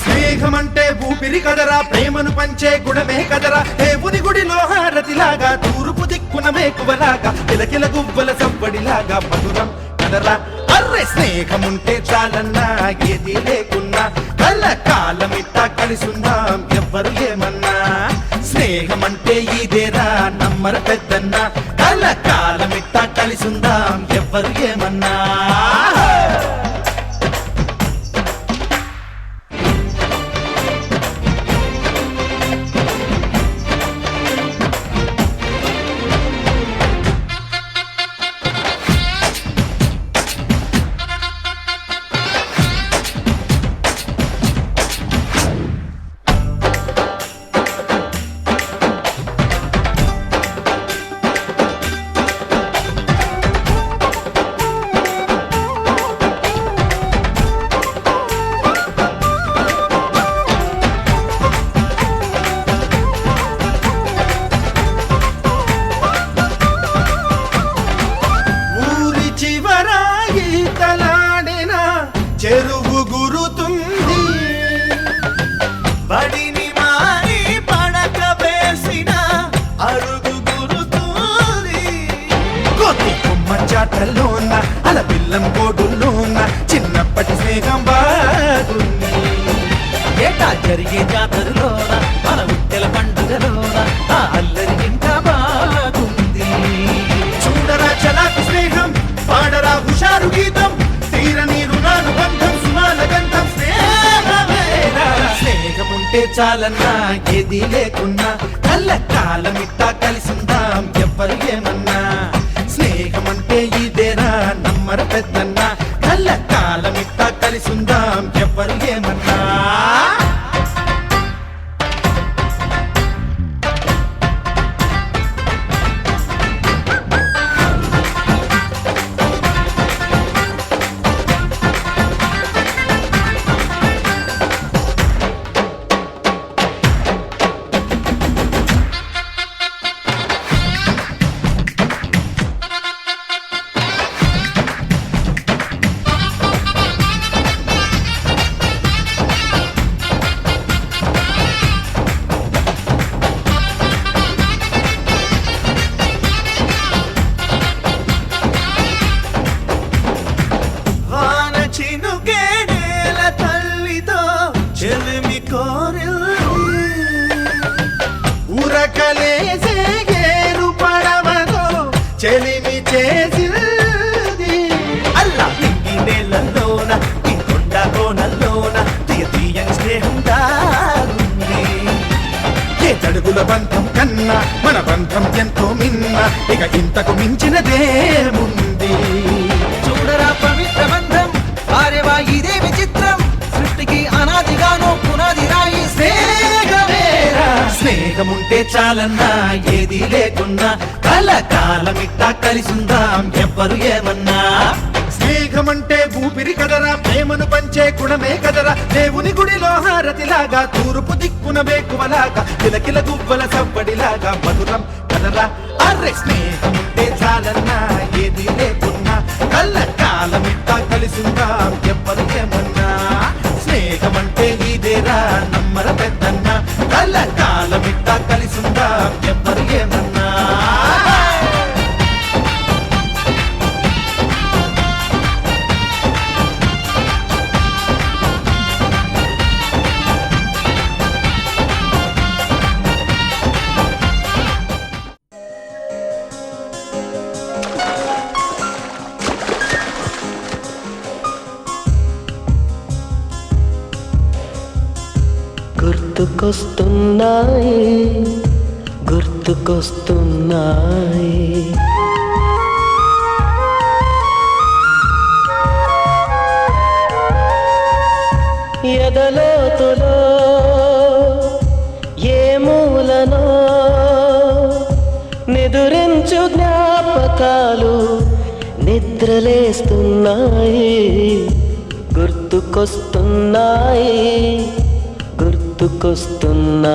స్నేహమంటే ఊపిరి కదరా, ప్రేమను పంచే గుణమే కదరా, దేవుని గుడిలో హారతిలాగా, తూర్పు దిక్కున మేకువలాగా, కిలకిల గువ్వల సవ్వడిలాగా మధురం కదరా. అర్రే స్నేహముంటే చాలన్నా ఏది లేకున్నా, కళ్ళ కాలమిట్టా కలిసుందాం ఎవ్వరు ఏమన్నా. స్నేహమంటే ఇదేరా నమ్మర పెద్దన్నా, కళ్ళ కాలమిట్టా కలిసుందాం ఎవ్వరు ఏమన్నా. చెరువు గురుతుంది, బడిని మారి పడక వేసిన అరుగు గురుతుంది. కోతి కొమ్మ చాటల్లోన అల పిల్లం కోడుల్లోన చిన్నప్పటి స్నేహం బాగుంది. ఏటా జరిగే జాతరలోన మన ఉత్తెల పండుగలోన ఆ అల్లరి ఇంకా బాగుంది. చూడరా చలాకు స్నేహం, పాడరా హుషారు గీతం, తీరని రుణానుబంధం సుమాల గంధం స్నేహమేరా. స్నేహముంటే చాలన్నా ఏది లేకున్నా, కళ్ళ కాలమిట్టా కలిసిందాం ఎవ్వరు ఏమన్నా. స్నేహమంటే ఇదేరా నమ్మర పెద్దన్నా, కళ్ళ కాలమిట్టా కలిసిందాం ఎవ్వరు ఏమన్నా. ఉరకలేసే ఏరు పడవతో చెలిమి చేసింది, అల్లా ఇంటి నేలలోన ఇంకొండ కోనల్లోన తీయని స్నేహం దాగుంది. ఏ తడుగుల బంధం కన్నా మన బంధం ఎంతో మిన్న, ఇక ఇంతకు మించినదేముంది. చూడరా పవిత్ర బంధం, వారేవా ఇదే విచిత్రం, సృష్టికి అనాదిగానో పునాది రాయి స్నేహమేరా. స్నేహముంటే చాలన్నా ఏది లేకున్నా, కలకాలమిట్టా కలిసుందాం ఎవ్వరు ఏమన్నా. స్నేహమంటే ఊపిరి కదరా, ప్రేమను పంచే గుణమే కదరా, దేవుని గుడిలో హారతిలాగా, తూర్పు దిక్కున వేకువలాగా, కిలకిల గువ్వల సవ్వడిలాగా మధురం కదరా. అర్రే స్నేహముంటే చాలన్నా ఏది లేకున్నా, కళ్ళ కాలమిట్టా కలిసుందాం ఎవ్వరు ఏమన్నా. స్నేహమంటే ఇదేరా నమ్మర పెద్దన్నా, కళ్ళ కాలమిట్టా కలిసుందాం ఎవ్వరు ఏమన్నా. గుర్తుకొస్తున్నాయి గుర్తుకొస్తున్నాయి ఎదలోతులో ఏ మూలనో నిదురించు జ్ఞాపకాలు నిద్రలేస్తున్నాయి, గుర్తుకొస్తున్నాయి, గుర్తుకొస్తున్నాయి.